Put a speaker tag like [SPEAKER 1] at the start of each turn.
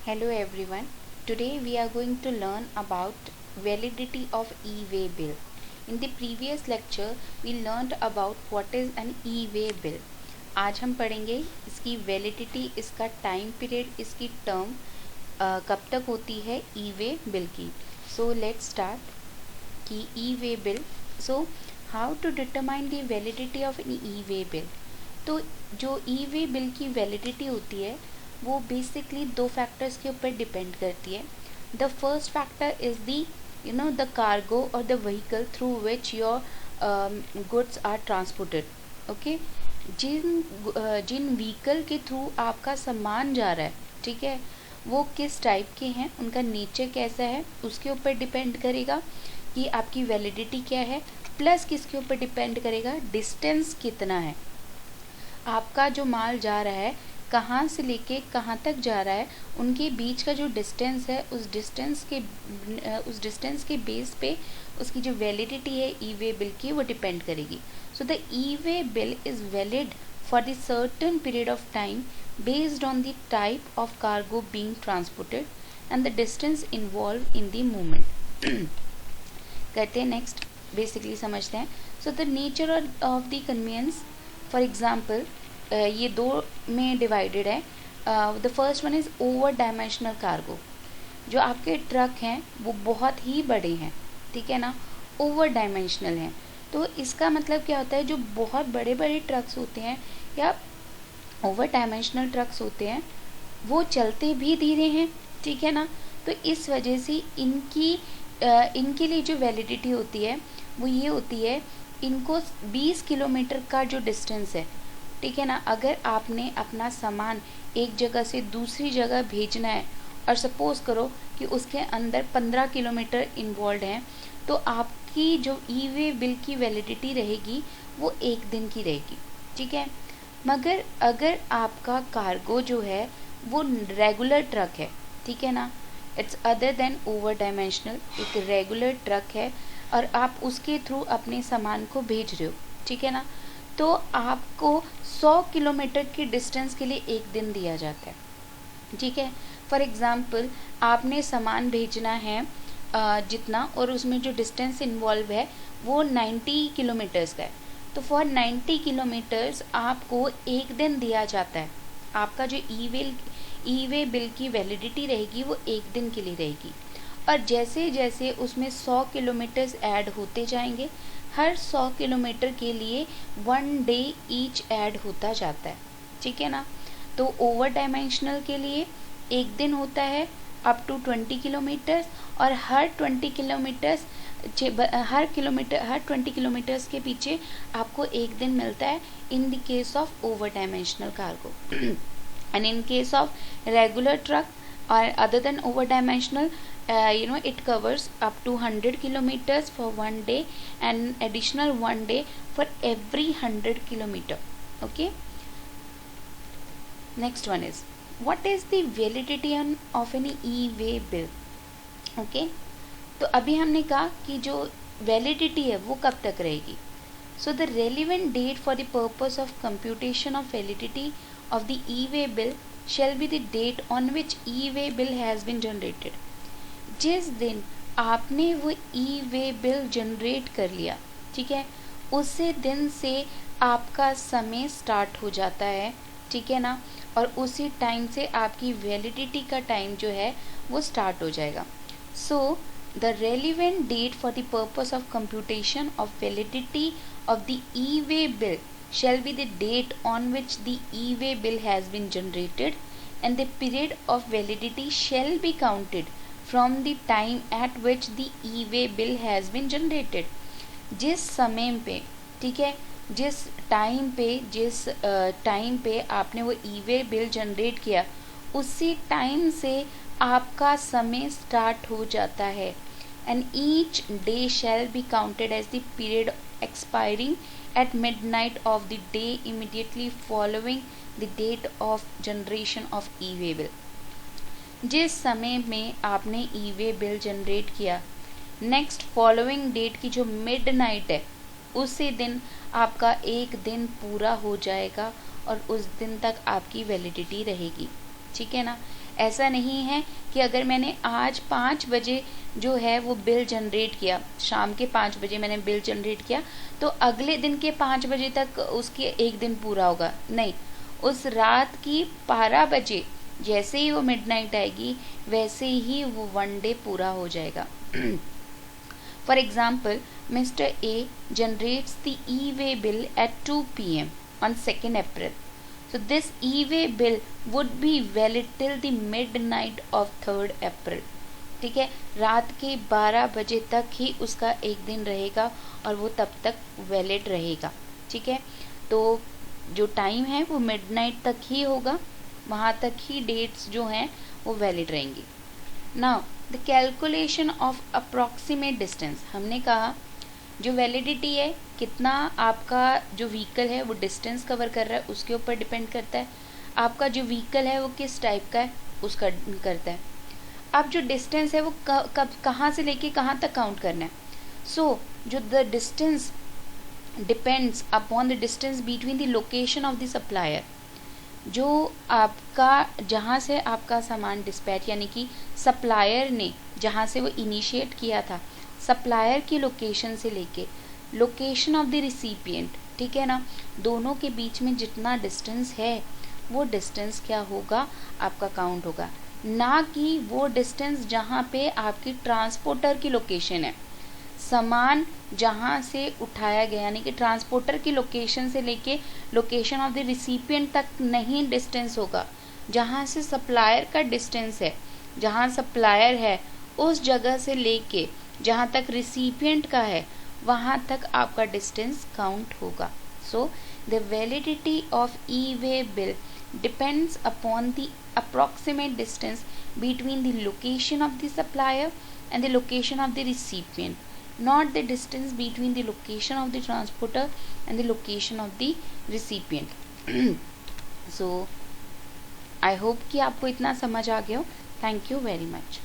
[SPEAKER 1] Hello everyone. Today we are going to learn about validity of e-way bill. In the previous lecture we learned about what is an e-way bill. आज हम पढ़ेंगे इसकी validity, इसका time period, इसकी term कब तक होती है ई-वे बिल की. सो लेट्स स्टार्ट कि e-way bill. So how to determine the validity of an e-way bill. तो जो ई-वे बिल की वैलिडिटी होती है वो बेसिकली दो फैक्टर्स के ऊपर डिपेंड करती है. The first factor is the cargo और the vehicle through which your goods are transported. Okay, जिन व्हीकल के थ्रू आपका सामान जा रहा है, ठीक है, वो किस टाइप के हैं, उनका नेचर कैसा है, उसके ऊपर डिपेंड करेगा कि आपकी वैलिडिटी क्या है. प्लस किसके ऊपर डिपेंड करेगा, डिस्टेंस कितना है, आपका जो माल जा रहा है कहाँ से लेके कहाँ तक जा रहा है, उनके बीच का जो डिस्टेंस है उस डिस्टेंस के बेस पे उसकी जो वैलिडिटी है ई-वे बिल की वो डिपेंड करेगी. So the e-way bill is valid for the certain period of time based on the type of cargo being transported and the distance involve in the movement. करते हैं next, basically समझते हैं. So the nature of the conveyance, for example ये दो में divided है. The first one is over dimensional cargo. जो आपके ट्रक हैं वो बहुत ही बड़े हैं, ठीक है ना, ओवर डायमेंशनल हैं. तो इसका मतलब क्या होता है, जो बहुत बड़े बड़े ट्रक्स होते हैं या ओवर डायमेंशनल ट्रक्स होते हैं वो चलते भी धीरे हैं, ठीक है ना. तो इस वजह से इनके लिए जो वैलिडिटी होती है वो ये होती है, इनको 20 किलोमीटर का जो डिस्टेंस है, ठीक है ना, अगर आपने अपना सामान एक जगह से दूसरी जगह भेजना है और सपोज़ करो कि उसके अंदर 15 किलोमीटर इन्वॉल्व हैं, तो आपकी जो ई-वे बिल की वैलिडिटी रहेगी वो एक दिन की रहेगी, ठीक है. मगर अगर आपका कार्गो जो है वो रेगुलर ट्रक है, ठीक है ना, it's other than over dimensional, एक रेगुलर ट्रक है और आप उसके थ्रू अपने सामान को भेज रहे हो, ठीक है ना, तो आपको 100 किलोमीटर की डिस्टेंस के लिए एक दिन दिया जाता है, ठीक है. फॉर एग्ज़ाम्पल आपने सामान भेजना है जितना, और उसमें जो डिस्टेंस इन्वॉल्व है वो 90 किलोमीटर्स का है, तो फॉर 90 किलोमीटर्स आपको एक दिन दिया जाता है. आपका जो ई-वे बिल की वैलिडिटी रहेगी वो एक दिन के लिए रहेगी. और जैसे जैसे उसमें 100 किलोमीटर्स ऐड होते जाएंगे, हर 100 किलोमीटर के लिए 1 डे ईच ऐड होता जाता है, ठीक है ना. तो ओवर डायमेंशनल के लिए एक दिन होता है अप टू 20 किलोमीटर्स, और हर 20 किलोमीटर्स के पीछे आपको एक दिन मिलता है in the case of over dimensional cargo. And in case of regular truck or other than over dimensional, it covers up to 100 kilometers for 1 day and additional 1 day for every 100 kilometer. Okay, next one is, what is the validity of any e-way bill. Okay, तो अभी हमने कहा कि जो validity है वो कब तक रहेगी. So the relevant date for the purpose of computation of validity of the e-way bill shall be the date on which e-way bill has been generated. जिस दिन आपने वो ई-वे बिल जनरेट कर लिया, ठीक है, उसी दिन से आपका समय स्टार्ट हो जाता है, ठीक है ना, और उसी टाइम से आपकी वैलिडिटी का टाइम जो है वो स्टार्ट हो जाएगा. So the relevant date for the purpose of computation of validity of the e-way bill shall be the date on which the e-way bill has been generated, and the period of validity shall be counted from the time at which the e-way bill has been generated. जिस समय पे, ठीक है, जिस time पे आपने वो e-way bill generate किया उसी टाइम से आपका समय स्टार्ट हो जाता है. And each day shall be counted as the period expiring at midnight of the day immediately following the date of generation of e-way bill. जिस समय में आपने ई-वे बिल जनरेट किया, नेक्स्ट फॉलोइंग डेट की जो मिडनाइट है उसी दिन आपका एक दिन पूरा हो जाएगा और उस दिन तक आपकी वैलिडिटी रहेगी, ठीक है ना. ऐसा नहीं है कि अगर मैंने आज 5 बजे जो है वो बिल जनरेट किया, शाम के 5 बजे मैंने बिल जनरेट किया, तो अगले दिन के 5 बजे तक उसके एक दिन पूरा होगा। नहीं, उस रात की 12 बजे जैसे ही वो मिडनाइट आएगी वैसे ही वो 1 डे पूरा हो जाएगा। For example, Mr. A generates the e-way bill at 2 p.m. on 2nd April. So this e-way bill would be valid till the midnight of 3rd April. ठीक है, रात के 12 बजे तक ही उसका एक दिन रहेगा और वो तब तक वैलिड रहेगा। ठीक है, तो जो टाइम है वो मिडनाइट तक ही होगा, वहाँ तक ही डेट्स जो हैं वो वैलिड रहेंगी। Now the calculation of approximate distance, हमने कहा जो वैलिडिटी है, कितना आपका जो व्हीकल है वो डिस्टेंस कवर कर रहा है उसके ऊपर डिपेंड करता है। आपका जो व्हीकल है वो किस टाइप का है उसका करता है। अब जो डिस्टेंस है वो कब कहाँ से लेके कहाँ तक काउंट करना है। सो जो the distance depends upon the distance between the location of the supplier, जो आपका जहाँ से आपका सामान डिस्पैच यानी कि सप्लायर ने जहाँ से वो इनिशिएट किया था, सप्लायर की लोकेशन से लेके लोकेशन ऑफ द रिसिपिएंट, ठीक है ना, दोनों के बीच में जितना डिस्टेंस है वो डिस्टेंस क्या होगा, आपका काउंट होगा, ना कि वो डिस्टेंस जहाँ पे आपकी ट्रांसपोर्टर की लोकेशन है। सामान जहाँ से उठाया गया यानी कि ट्रांसपोर्टर की लोकेशन से लेके लोकेशन ऑफ द रिसिपिएंट तक नहीं डिस्टेंस होगा, जहाँ से सप्लायर का डिस्टेंस है, जहाँ सप्लायर है उस जगह से लेके जहाँ तक रिसिपिएंट का है वहाँ तक आपका डिस्टेंस काउंट होगा। So the validity of e-way bill depends upon the approximate distance between the location of the supplier and the location of the recipient, not the distance between the location of the transporter and the location of the recipient. So I hope कि आपको इतना समझ आ गया हो। Thank you very much.